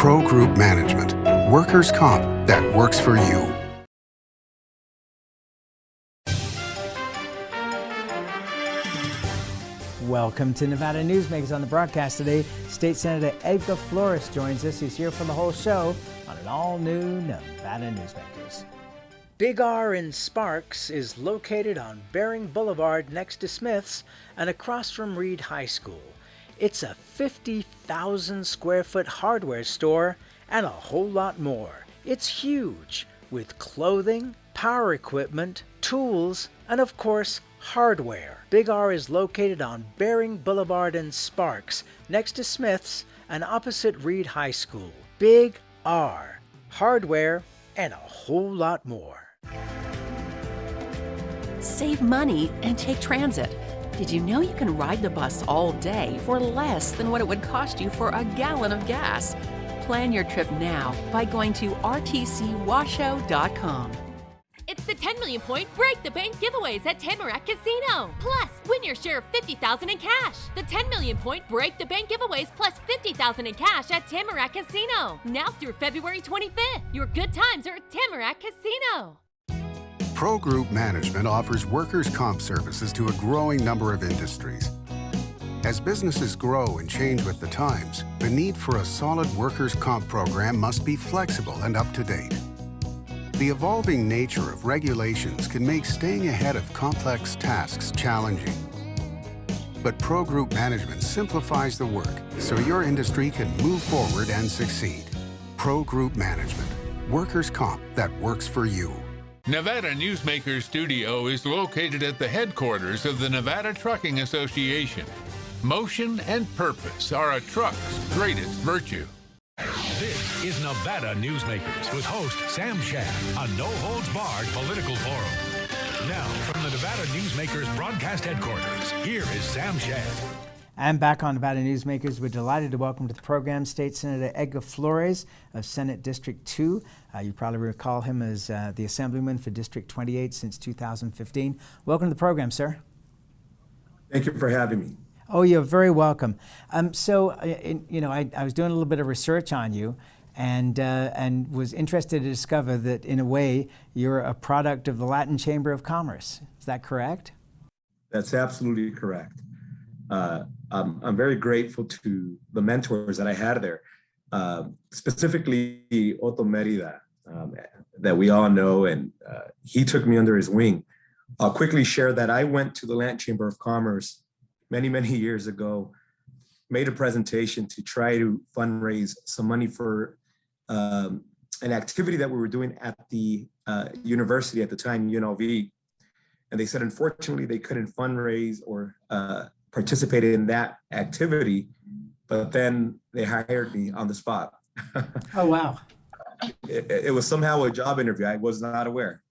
Pro Group Management, workers' comp that works for you. Welcome to Nevada Newsmakers. On the broadcast today, State Senator Edgar Flores joins us. He's here for the whole show on an all-new Nevada Newsmakers. Big R in Sparks is located on Bering Boulevard next to Smith's and across from Reed High School. It's a 50,000 square foot hardware store and a whole lot more. It's huge with clothing, power equipment, tools, and of course, hardware. Big R is located on Bering Boulevard in Sparks, next to Smith's and opposite Reed High School. Big R, hardware, and a whole lot more. Save money and take transit. Did you know you can ride the bus all day for less than what it would cost you for a gallon of gas? Plan your trip now by going to rtcwashoe.com. It's the 10 million point Break the Bank giveaways at Tamarack Casino. Plus, win your share of $50,000 in cash. The 10 million point Break the Bank giveaways plus $50,000 in cash at Tamarack Casino. Now through February 25th. Your good times are at Tamarack Casino. Pro Group Management offers workers' comp services to a growing number of industries. As businesses grow and change with the times, the need for a solid workers' comp program must be flexible and up to date. The evolving nature of regulations can make staying ahead of complex tasks challenging. But Pro Group Management simplifies the work so your industry can move forward and succeed. Pro Group Management, workers' comp that works for you. Nevada Newsmakers Studio is located at the headquarters of the Nevada Trucking Association. Motion and purpose are a truck's greatest virtue. This is Nevada Newsmakers with host Sam Shad, a no-holds-barred political forum. Now, from the Nevada Newsmakers broadcast headquarters, here is Sam Shad. And back on Nevada Newsmakers, we're delighted to welcome to the program State Senator Edgar Flores of Senate District 2. You probably recall him as the Assemblyman for District 28 since 2015. Welcome to the program, sir. Thank you for having me. Oh, you're very welcome. I was doing a little bit of research on you and was interested to discover that, in a way, you're a product of the Latin Chamber of Commerce. Is that correct? That's absolutely correct. I'm very grateful to the mentors that I had there, specifically Otto Merida, that we all know, and he took me under his wing. I'll quickly share that I went to the Latin Chamber of Commerce many, many years ago, made a presentation to try to fundraise some money for an activity that we were doing at the university at the time, UNLV. And they said, unfortunately, they couldn't fundraise or participate in that activity, but then they hired me on the spot. Oh, wow. It was somehow a job interview. I was not aware.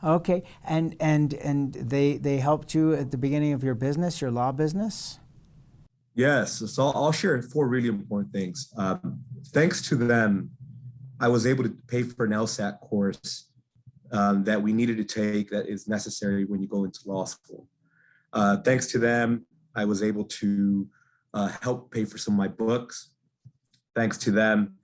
Okay, and they helped you at the beginning of your business, your law business? Yes, so I'll share 4 really important things. Thanks to them, I was able to pay for an LSAT course that we needed to take that is necessary when you go into law school. Thanks to them, I was able to help pay for some of my books. Thanks to them,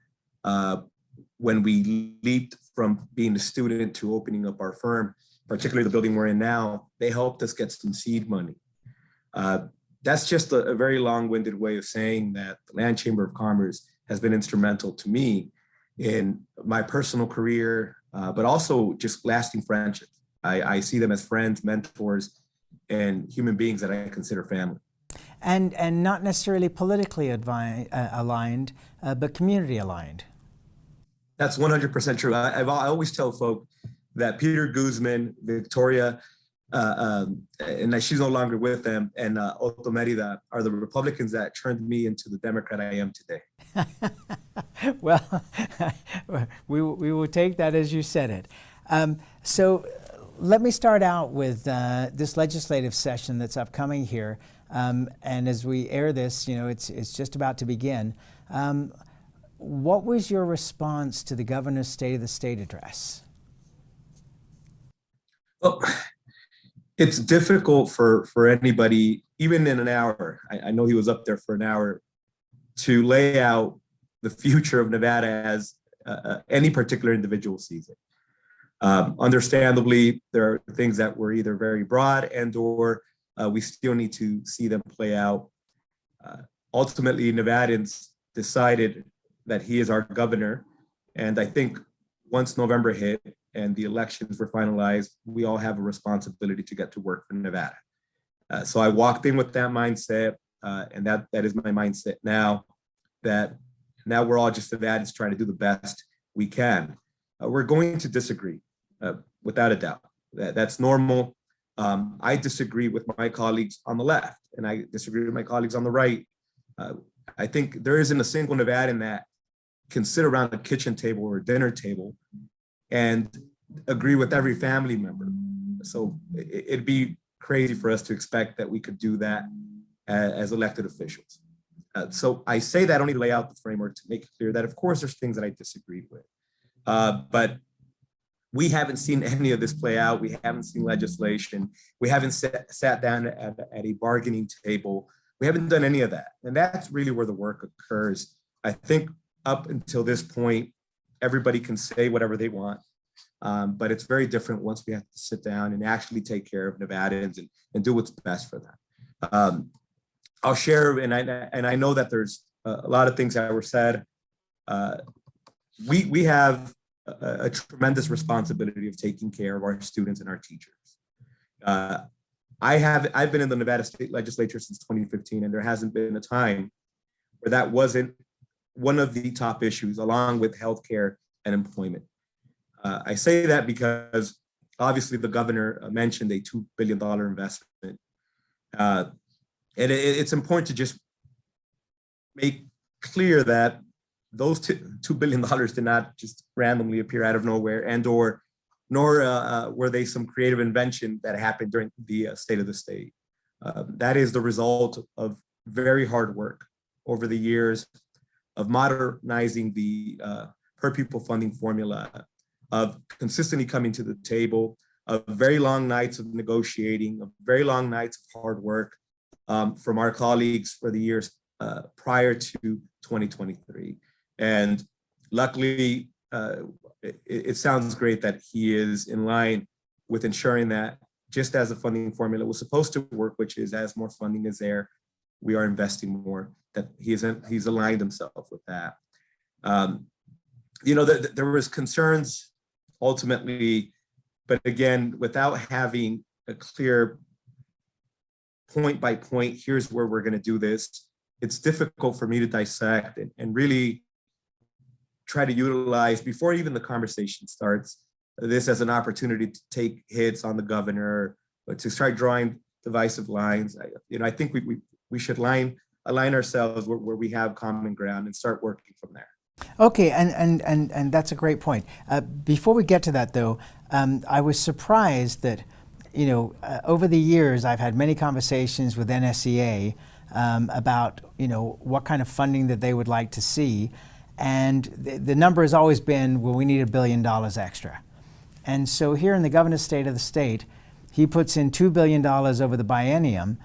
when we leaped from being a student to opening up our firm, particularly the building we're in now, they helped us get some seed money. That's just a very long-winded way of saying that the Land Chamber of Commerce has been instrumental to me in my personal career, but also just lasting friendships. I see them as friends, mentors, and human beings that I consider family. And not necessarily politically aligned, but community aligned. That's 100% true. I always tell folk that Peter Guzman, Victoria, and she's no longer with them, and Otto Merida are the Republicans that turned me into the Democrat I am today. Well, we will take that as you said it. So let me start out with this legislative session that's upcoming here. And as we air this, it's just about to begin. What was your response to the governor's State of the State address? Well, it's difficult for anybody, even in an hour. I know he was up there for an hour, to lay out the future of Nevada as any particular individual sees it. Understandably, there are things that were either very broad and or we still need to see them play out. Ultimately, Nevadans decided that he is our governor. And I think once November hit and the elections were finalized, we all have a responsibility to get to work for Nevada. So I walked in with that mindset, and that is my mindset now, that now we're all just Nevadans trying to do the best we can. We're going to disagree, without a doubt. That's normal. I disagree with my colleagues on the left, and I disagree with my colleagues on the right. I think there isn't a single Nevadan that can sit around a kitchen table or a dinner table and agree with every family member. So it'd be crazy for us to expect that we could do that as elected officials. So I say that only to lay out the framework to make it clear that, of course, there's things that I disagreed with. But we haven't seen any of this play out. We haven't seen legislation. We haven't sat down at a bargaining table. We haven't done any of that. And that's really where the work occurs. I think up until this point, everybody can say whatever they want. But it's very different once we have to sit down and actually take care of Nevadans and do what's best for them. I'll share, and I know that there's a lot of things that were said. We have a tremendous responsibility of taking care of our students and our teachers. I've been in the Nevada State Legislature since 2015, and there hasn't been a time where that wasn't one of the top issues, along with healthcare and employment. I say that because obviously the governor mentioned a $2 billion investment. And it's important to just make clear that those $2 billion did not just randomly appear out of nowhere, nor were they some creative invention that happened during the State of the State. That is the result of very hard work over the years of modernizing the per pupil funding formula, of consistently coming to the table, of very long nights of negotiating, of very long nights of hard work from our colleagues for the years prior to 2023. And luckily, it sounds great that he is in line with ensuring that just as the funding formula was supposed to work, which is as more funding is there, we are investing more, that he's aligned himself with that. There was concerns ultimately, but again, without having a clear point by point, here's where we're going to do this, it's difficult for me to dissect and really try to utilize, before even the conversation starts, this as an opportunity to take hits on the governor, but to start drawing divisive lines. I think we should align ourselves where we have common ground and start working from there. Okay, and that's a great point. Before we get to that, though, I was surprised that, over the years, I've had many conversations with NSEA about, what kind of funding that they would like to see. And the number has always been, well, we need $1 billion extra. And so here in the governor's state of the state, he puts in $2 billion over the biennium,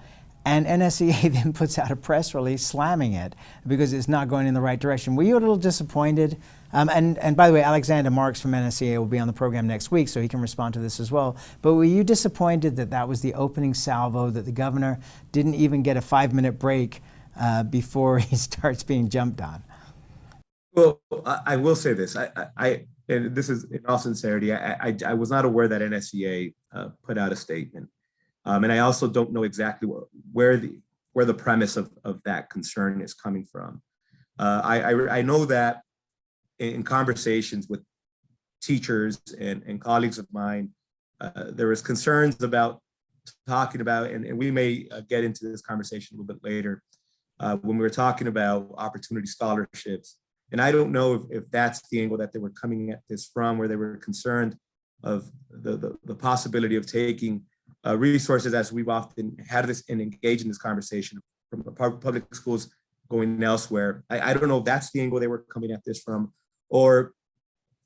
and NSEA then puts out a press release slamming it because it's not going in the right direction. Were you a little disappointed? And by the way, Alexander Marks from NSEA will be on the program next week, so he can respond to this as well. But were you disappointed that that was the opening salvo, that the governor didn't even get a 5-minute break before he starts being jumped on? Well, I will say this. And this is in all sincerity, I was not aware that NSEA put out a statement. And I also don't know exactly where the premise of that concern is coming from. I know that in conversations with teachers and colleagues of mine, there was concerns about talking about, and we may get into this conversation a little bit later, when we were talking about opportunity scholarships. And I don't know if that's the angle that they were coming at this from, where they were concerned of the possibility of taking resources, as we've often had this and engaged in this conversation, from the public schools going elsewhere. I don't know if that's the angle they were coming at this from, or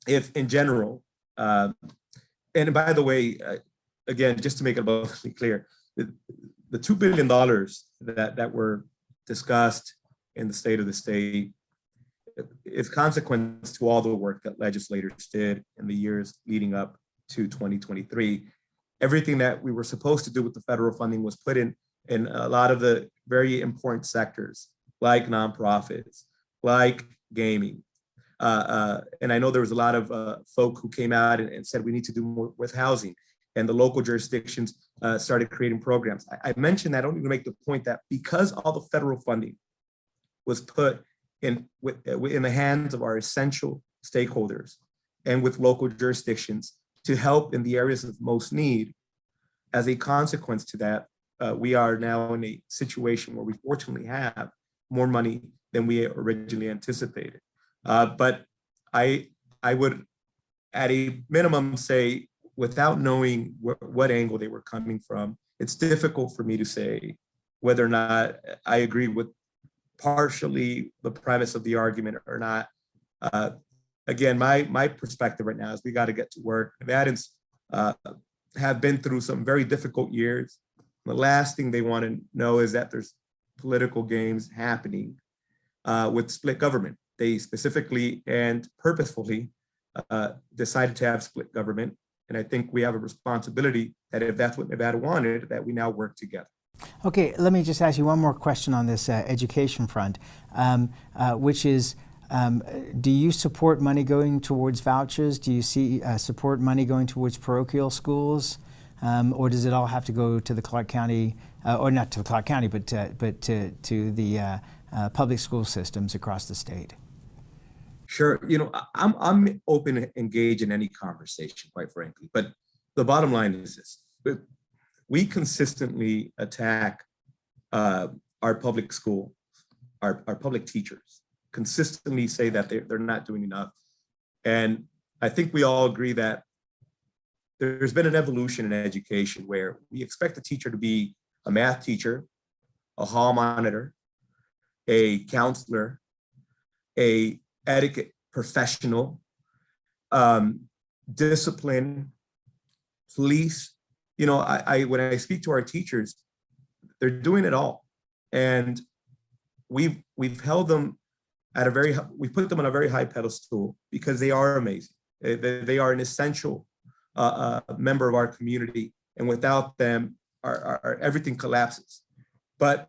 if in general, and by the way, again, just to make it abundantly clear, the $2 billion that were discussed in the State of the State, is consequence to all the work that legislators did in the years leading up to 2023. Everything that we were supposed to do with the federal funding was put in a lot of the very important sectors, like nonprofits, like gaming. And I know there was a lot of folk who came out and said we need to do more with housing, and the local jurisdictions started creating programs. I mentioned that only to make the point that because all the federal funding was put in the hands of our essential stakeholders and with local jurisdictions to help in the areas of most need, as a consequence to that, we are now in a situation where we fortunately have more money than we originally anticipated. But I would, at a minimum, say, without knowing what angle they were coming from, it's difficult for me to say whether or not I agree with partially the premise of the argument or not. Again, my perspective right now is we got to get to work. Nevadans have been through some very difficult years. The last thing they want to know is that there's political games happening with split government. They specifically and purposefully decided to have split government. And I think we have a responsibility that if that's what Nevada wanted, that we now work together. Okay, let me just ask you one more question on this education front, which is, do you support money going towards vouchers? Do you see support money going towards parochial schools? Or does it all have to go to the Clark County, or not to the Clark County, but to the public school systems across the state? Sure, I'm open to engage in any conversation, quite frankly. But the bottom line is this: we consistently attack our public school, our public teachers, consistently say that they're not doing enough. And I think we all agree that there's been an evolution in education where we expect a teacher to be a math teacher, a hall monitor, a counselor, a etiquette professional, discipline, police. When I speak to our teachers, they're doing it all. And we've held them at we put them on a very high pedestal because they are amazing. They are an essential member of our community, and without them, our everything collapses. But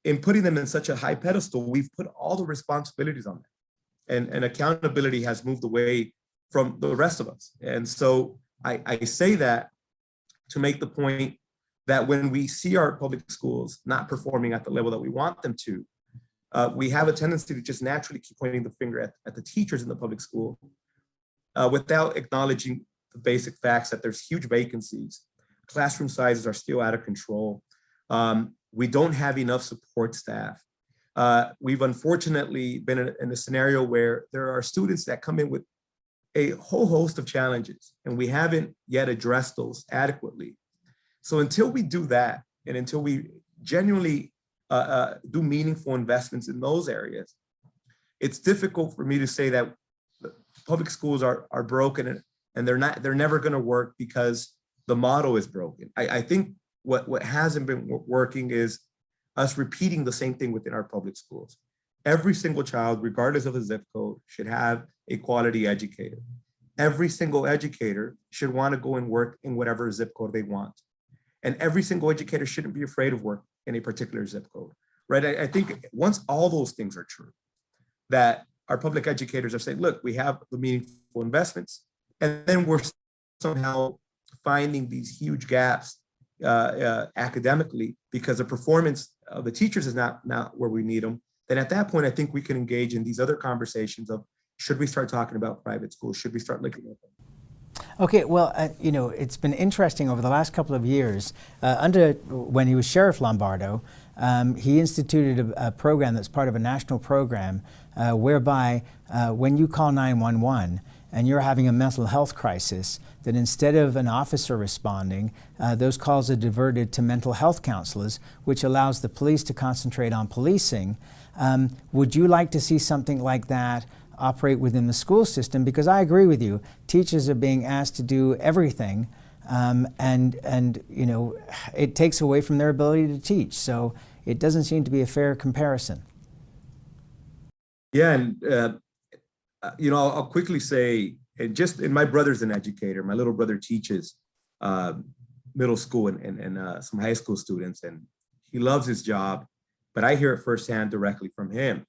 in putting them in such a high pedestal, we've put all the responsibilities on them, and accountability has moved away from the rest of us. And so I say that to make the point that when we see our public schools not performing at the level that we want them to, we have a tendency to just naturally keep pointing the finger at the teachers in the public school without acknowledging the basic facts that there's huge vacancies. Classroom sizes are still out of control. We don't have enough support staff. We've unfortunately been in a scenario where there are students that come in with a whole host of challenges, and we haven't yet addressed those adequately. So until we do that, and until we genuinely do meaningful investments in those areas, it's difficult for me to say that public schools are broken and they're never going to work because the model is broken. I think what hasn't been working is us repeating the same thing within our public schools. Every single child, regardless of a zip code, should have a quality educator. Every single educator should want to go and work in whatever zip code they want. And every single educator shouldn't be afraid of work in a particular zip code, right? I think once all those things are true, that our public educators are saying, look, we have the meaningful investments, and then we're somehow finding these huge gaps academically because the performance of the teachers is not where we need them, then at that point, I think we can engage in these other conversations of, should we start talking about private schools? Should we start looking at them? Okay, well, it's been interesting over the last couple of years. When he was Sheriff Lombardo, he instituted a program that's part of a national program whereby when you call 911 and you're having a mental health crisis, that instead of an officer responding, those calls are diverted to mental health counselors, which allows the police to concentrate on policing. Would you like to see something like that operate within the school system? Because I agree with you, teachers are being asked to do everything, and it takes away from their ability to teach. So it doesn't seem to be a fair comparison. Yeah, and I'll quickly say, and my brother's an educator. My little brother teaches middle school and some high school students, and he loves his job. But I hear it firsthand directly from him,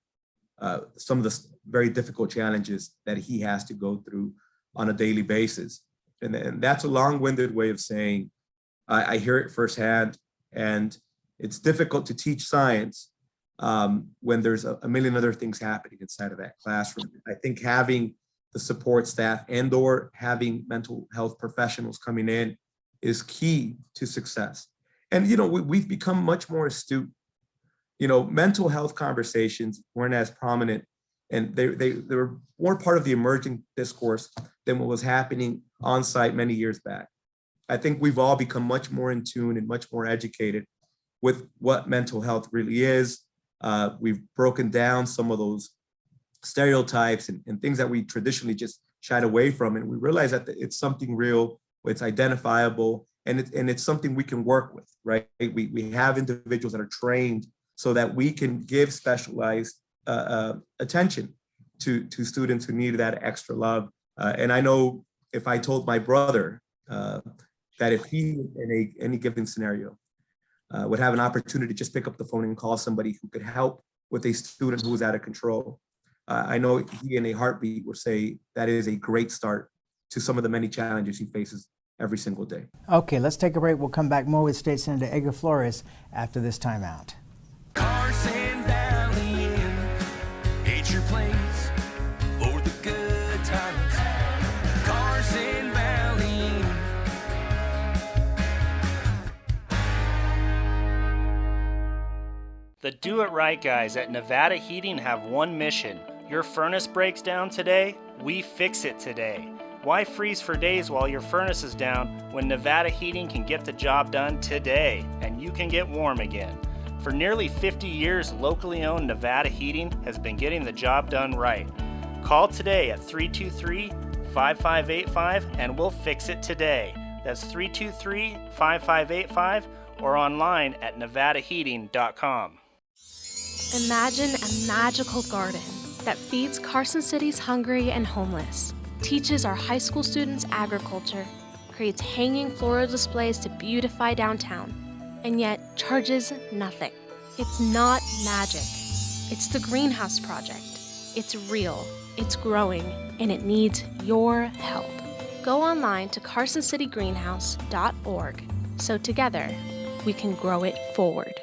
some of the very difficult challenges that he has to go through on a daily basis. And that's a long-winded way of saying I hear it firsthand, and it's difficult to teach science when there's a million other things happening inside of that classroom. I think having the support staff and/or having mental health professionals coming in is key to success. And, we've become much more astute. Mental health conversations weren't as prominent, and they were more part of the emerging discourse than what was happening on site many years back. I think we've all become much more in tune and much more educated with what mental health really is. We've broken down some of those stereotypes and things that we traditionally just shied away from. And we realize that it's something real, it's identifiable, and it's something we can work with, right? We have individuals that are trained so that we can give specialized attention to students who need that extra love. And I know if I told my brother that if he, in any given scenario, would have an opportunity to just pick up the phone and call somebody who could help with a student who was out of control, I know he in a heartbeat would say that is a great start to some of the many challenges he faces every single day. Okay, let's take a break. We'll come back more with State Senator Edgar Flores after this timeout. Carson Valley Inn, it's your place for the good times. Carson Valley Inn. The Do It Right guys at Nevada Heating have one mission. Your furnace breaks down today? We fix it today. Why freeze for days while your furnace is down when Nevada Heating can get the job done today and you can get warm again? For nearly 50 years, locally owned Nevada Heating has been getting the job done right. Call today at 323-5585 and we'll fix it today. That's 323-5585 or online at nevadaheating.com. Imagine a magical garden that feeds Carson City's hungry and homeless, teaches our high school students agriculture, creates hanging floral displays to beautify downtown, and yet charges nothing. It's not magic. It's the Greenhouse Project. It's real, it's growing, and it needs your help. Go online to carsоncitygreenhouse.org so together we can grow it forward.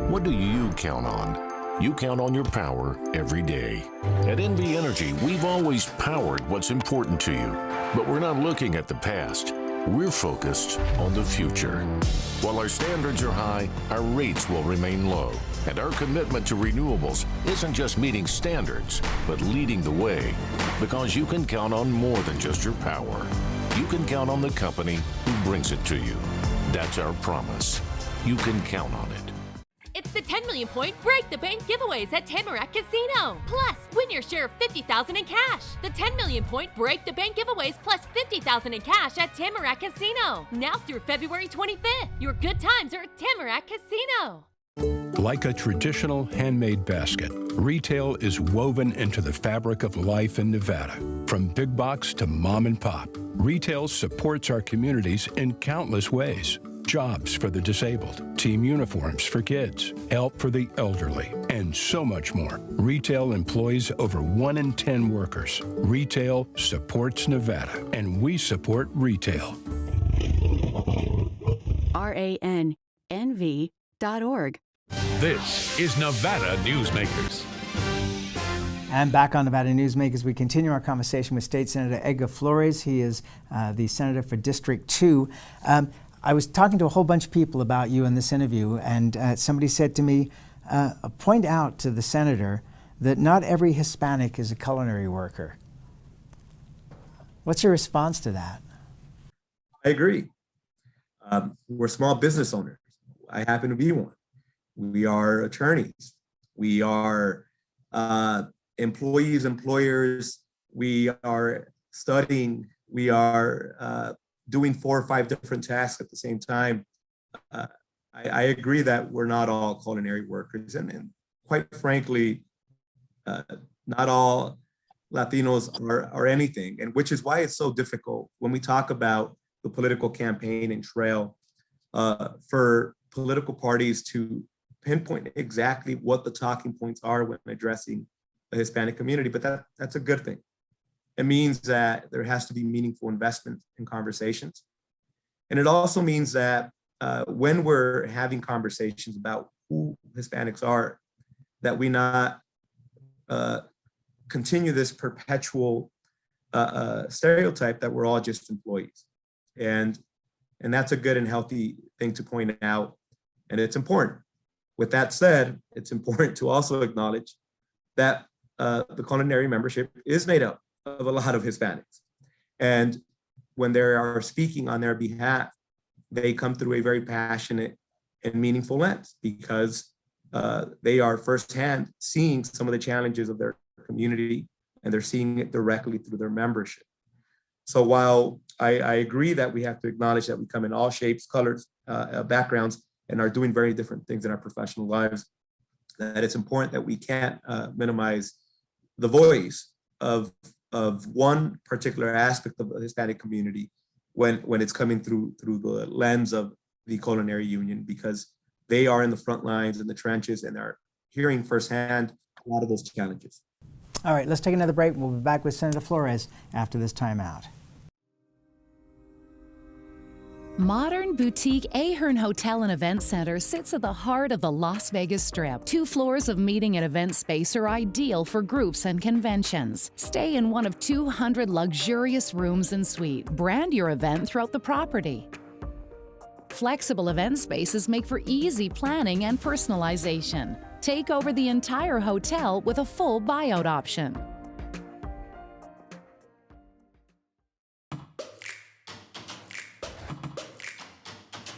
What do you count on? You count on your power every day. At NV Energy, we've always powered what's important to you, but we're not looking at the past. We're focused on the future. While our standards are high, our rates will remain low. And our commitment to renewables isn't just meeting standards, but leading the way. Because you can count on more than just your power. You can count on the company who brings it to you. That's our promise. You can count on it. It's the 10 million point Break the Bank giveaways at Tamarack Casino. Plus, win your share of $50,000 in cash. The 10 million point Break the Bank giveaways plus $50,000 in cash at Tamarack Casino. Now through February 25th. Your good times are at Tamarack Casino. Like a traditional handmade basket, retail is woven into the fabric of life in Nevada. From big box to mom and pop, retail supports our communities in countless ways. Jobs for the disabled, team uniforms for kids, help for the elderly, and so much more. Retail employs over 1 in 10 workers. Retail supports Nevada, and we support retail. RANNV.org. This is Nevada Newsmakers. And back on Nevada Newsmakers, we continue our conversation with State Senator Edgar Flores. He is the senator for District 2. I was talking to a whole bunch of people about you in this interview, and somebody said to me, point out to the senator that not every Hispanic is a culinary worker. What's your response to that? I agree. We're small business owners. I happen to be one. We are attorneys. We are employees, employers. We are studying. We are doing 4 or 5 different tasks at the same time. I agree that we're not all culinary workers. And quite frankly, not all Latinos are anything, and which is why it's so difficult when we talk about the political campaign and trail for political parties to pinpoint exactly what the talking points are when addressing the Hispanic community. But that's a good thing. It means that there has to be meaningful investment in conversations. And it also means that when we're having conversations about who Hispanics are, that we not continue this perpetual stereotype that we're all just employees. And that's a good and healthy thing to point out. And it's important. With that said, it's important to also acknowledge that the culinary membership is made up of a lot of Hispanics. And when they are speaking on their behalf, they come through a very passionate and meaningful lens because they are firsthand seeing some of the challenges of their community, and they're seeing it directly through their membership. So while I agree that we have to acknowledge that we come in all shapes, colors, backgrounds, and are doing very different things in our professional lives, that it's important that we can't minimize the voice of one particular aspect of the Hispanic community when it's coming through the lens of the Culinary Union, because they are in the front lines, in the trenches, and are hearing firsthand a lot of those challenges. All right, let's take another break. We'll be back with Senator Flores after this timeout. Modern boutique Ahern Hotel and Event Center sits at the heart of the Las Vegas Strip. 2 floors of meeting and event space are ideal for groups and conventions. Stay in one of 200 luxurious rooms and suites. Brand your event throughout the property. Flexible event spaces make for easy planning and personalization. Take over the entire hotel with a full buyout option.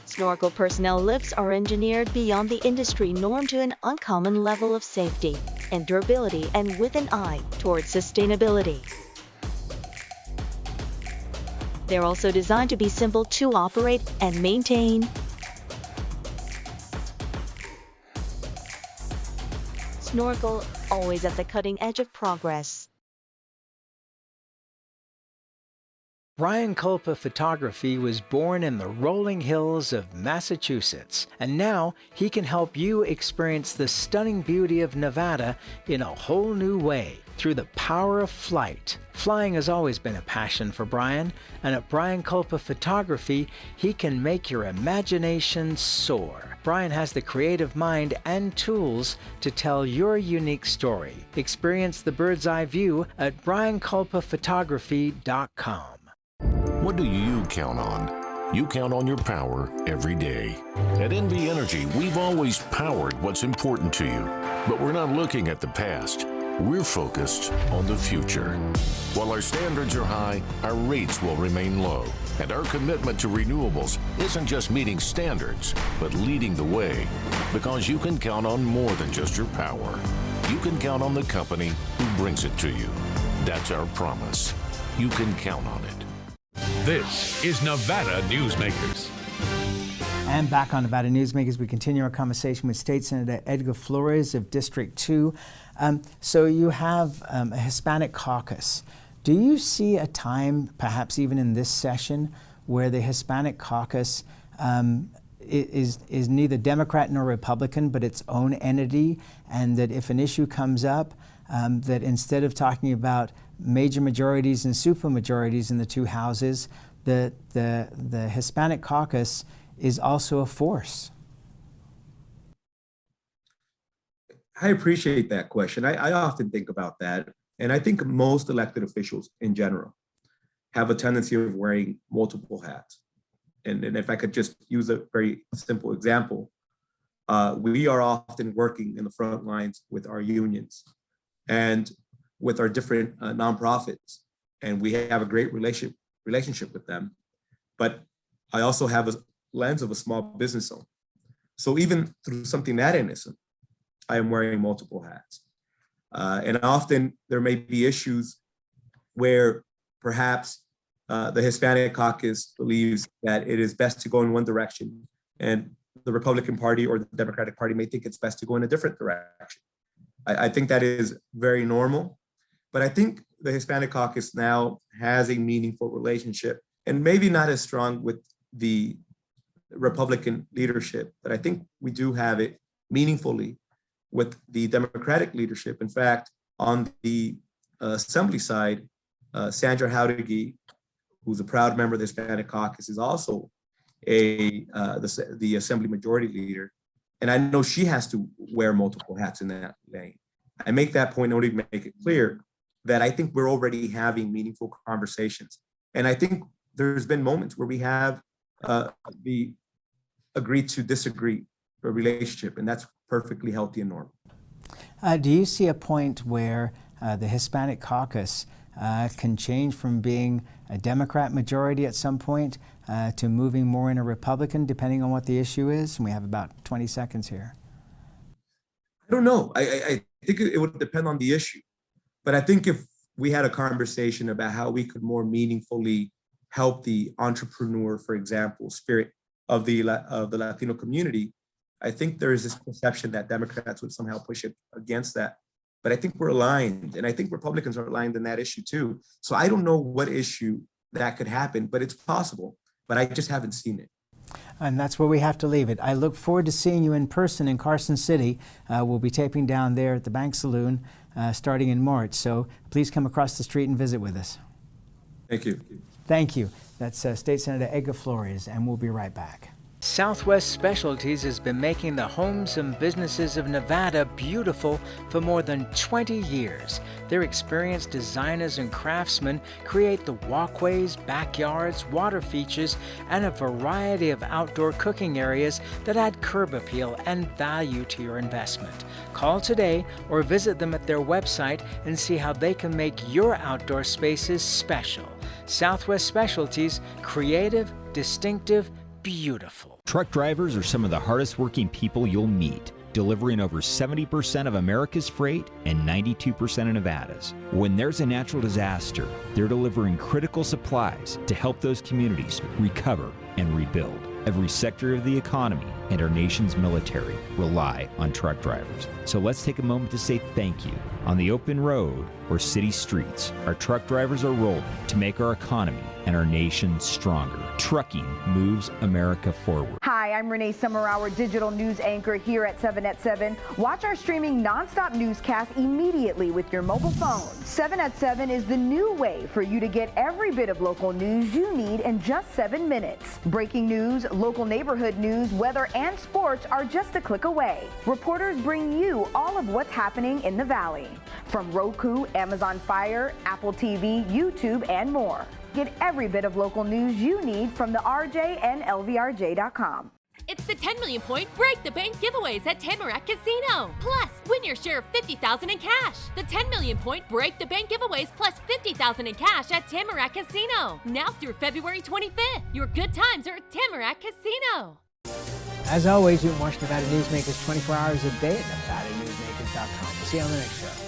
Snorkel personnel lifts are engineered beyond the industry norm to an uncommon level of safety and durability, and with an eye towards sustainability. They're also designed to be simple to operate and maintain. Snorkel, always at the cutting edge of progress. Brian Culpa Photography was born in the rolling hills of Massachusetts, and now he can help you experience the stunning beauty of Nevada in a whole new way through the power of flight. Flying has always been a passion for Brian, and at Brian Culpa Photography, he can make your imagination soar. Brian has the creative mind and tools to tell your unique story. Experience the bird's eye view at brianculpaphotography.com. What do you count on? You count on your power every day. At NV Energy, we've always powered what's important to you, but we're not looking at the past. We're focused on the future. While our standards are high, our rates will remain low. And our commitment to renewables isn't just meeting standards, but leading the way. Because you can count on more than just your power. You can count on the company who brings it to you. That's our promise. You can count on it. This is Nevada Newsmakers. And back on Nevada Newsmakers, we continue our conversation with State Senator Edgar Flores of District 2. So you have a Hispanic caucus. Do you see a time, perhaps even in this session, where the Hispanic caucus is neither Democrat nor Republican, but its own entity, and that if an issue comes up, that instead of talking about major majorities and supermajorities in the 2 houses, the Hispanic caucus is also a force? I appreciate that question. I often think about that. And I think most elected officials in general have a tendency of wearing multiple hats. And if I could just use a very simple example, we are often working in the front lines with our unions and with our different nonprofits. And we have a great relationship with them. But I also have a lens of a small business owner. So even through something that innocent, I am wearing multiple hats. And often there may be issues where perhaps the Hispanic caucus believes that it is best to go in one direction, and the Republican Party or the Democratic Party may think it's best to go in a different direction. I think that is very normal. But I think the Hispanic Caucus now has a meaningful relationship, and maybe not as strong with the Republican leadership, but I think we do have it meaningfully with the Democratic leadership. In fact, on the Assembly side, Sandra Jauregui, who's a proud member of the Hispanic Caucus, is also the Assembly Majority Leader. And I know she has to wear multiple hats in that lane. I make that point only to make it clear that I think we're already having meaningful conversations. And I think there's been moments where we have the agree to disagree a relationship, and that's perfectly healthy and normal. Do you see a point where the Hispanic Caucus can change from being a Democrat majority at some point to moving more in a Republican, depending on what the issue is? And we have about 20 seconds here. I don't know. I think it would depend on the issue. But I think if we had a conversation about how we could more meaningfully help the entrepreneur, for example, spirit of the Latino community, I think there is this perception that Democrats would somehow push it against that. But I think we're aligned, and I think Republicans are aligned in that issue too. So I don't know what issue that could happen, but it's possible. But I just haven't seen it. And that's where we have to leave it. I look forward to seeing you in person in Carson City. We'll be taping down there at the Bank Saloon starting in March. So please come across the street and visit with us. Thank you. Thank you. That's State Senator Edgar Flores, and we'll be right back. Southwest Specialties has been making the homes and businesses of Nevada beautiful for more than 20 years. Their experienced designers and craftsmen create the walkways, backyards, water features, and a variety of outdoor cooking areas that add curb appeal and value to your investment. Call today or visit them at their website and see how they can make your outdoor spaces special. Southwest Specialties, creative, distinctive, beautiful. Truck drivers are some of the hardest working people you'll meet, delivering over 70% of America's freight and 92% of Nevada's. When there's a natural disaster, they're delivering critical supplies to help those communities recover and rebuild. Every sector of the economy and our nation's military rely on truck drivers. So let's take a moment to say thank you. On the open road or city streets, our truck drivers are rolling to make our economy and our nation stronger. Trucking moves America forward. Hi, I'm Renee Summerhour, digital news anchor here at 7 at 7. Watch our streaming nonstop newscast immediately with your mobile phone. 7 at 7 is the new way for you to get every bit of local news you need in just 7 minutes. Breaking news, local neighborhood news, weather, and sports are just a click away. Reporters bring you all of what's happening in the Valley. From Roku, Amazon Fire, Apple TV, YouTube, and more. Get every bit of local news you need from the RJ and LVRJ.com. It's the 10 million point Break the Bank giveaways at Tamarack Casino. Plus, win your share of $50,000 in cash. The 10 million point Break the Bank giveaways plus $50,000 in cash at Tamarack Casino. Now through February 25th. Your good times are at Tamarack Casino. As always, you can watch Nevada Newsmakers 24 hours a day at NevadaNewsmakers.com. We'll see you on the next show.